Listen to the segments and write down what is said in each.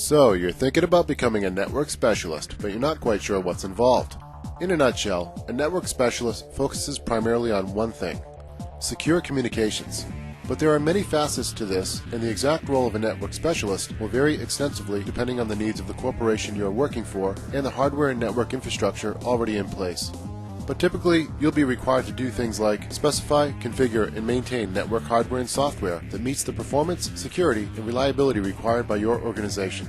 So, you're thinking about becoming a network specialist, but you're not quite sure what's involved. In a nutshell, a network specialist focuses primarily on one thing: secure communications. But there are many facets to this, and the exact role of a network specialist will vary extensively depending on the needs of the corporation you are working for and the hardware and network infrastructure already in place. But typically, you'll be required to do things like specify, configure, and maintain network hardware and software that meets the performance, security, and reliability required by your organization.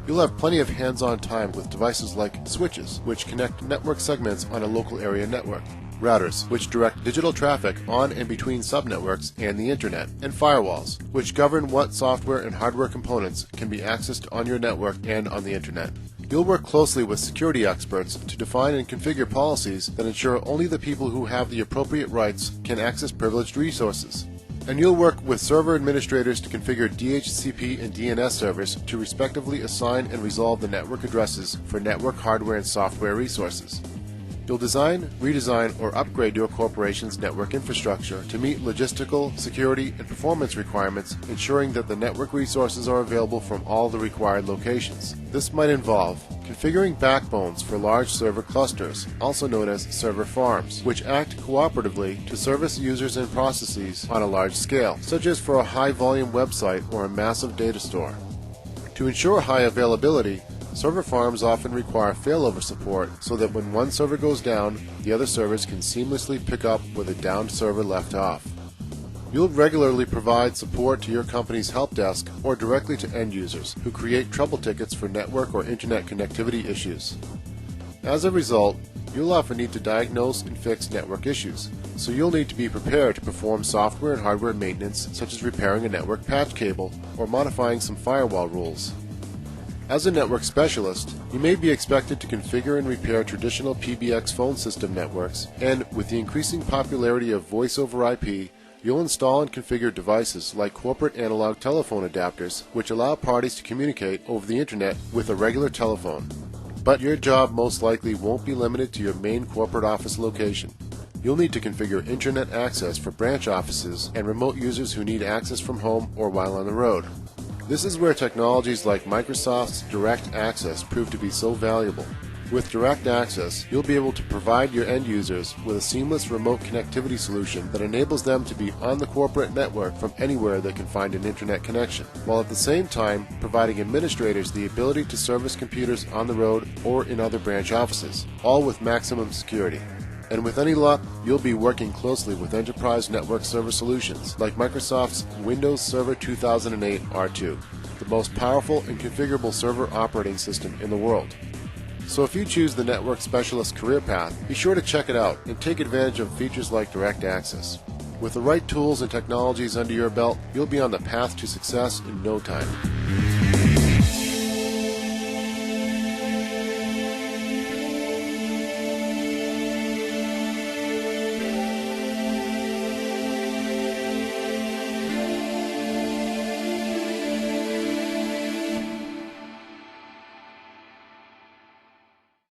You'll have plenty of hands-on time with devices like switches, which connect network segments on a local area network, routers, which direct digital traffic on and between subnetworks and the internet, and firewalls, which govern what software and hardware components can be accessed on your network and on the internet. You'll work closely with security experts to define and configure policies that ensure only the people who have the appropriate rights can access privileged resources. And you'll work with server administrators to configure DHCP and DNS servers to respectively assign and resolve the network addresses for network hardware and software resources. You'll design, redesign, or upgrade your corporation's network infrastructure to meet logistical, security, and performance requirements, ensuring that the network resources are available from all the required locations. This might involve configuring backbones for large server clusters, also known as server farms, which act cooperatively to service users and processes on a large scale, such as for a high-volume website or a massive data store. To ensure high availability, server farms often require failover support so that when one server goes down, the other servers can seamlessly pick up where the downed server left off. You'll regularly provide support to your company's help desk or directly to end users who create trouble tickets for network or internet connectivity issues. As a result, you'll often need to diagnose and fix network issues, so you'll need to be prepared to perform software and hardware maintenance such as repairing a network patch cable or modifying some firewall rules. As a network specialist, you may be expected to configure and repair traditional PBX phone system networks, and with the increasing popularity of voice over IP, you'll install and configure devices like corporate analog telephone adapters, which allow parties to communicate over the internet with a regular telephone. But your job most likely won't be limited to your main corporate office location. You'll need to configure internet access for branch offices and remote users who need access from home or while on the road. This is where technologies like Microsoft's Direct Access prove to be so valuable. With Direct Access, you'll be able to provide your end users with a seamless remote connectivity solution that enables them to be on the corporate network from anywhere they can find an internet connection, while at the same time providing administrators the ability to service computers on the road or in other branch offices, all with maximum security. And with any luck, you'll be working closely with enterprise network server solutions like Microsoft's Windows Server 2008 R2, the most powerful and configurable server operating system in the world. So if you choose the network specialist career path, be sure to check it out and take advantage of features like Direct Access. With the right tools and technologies under your belt, you'll be on the path to success in no time.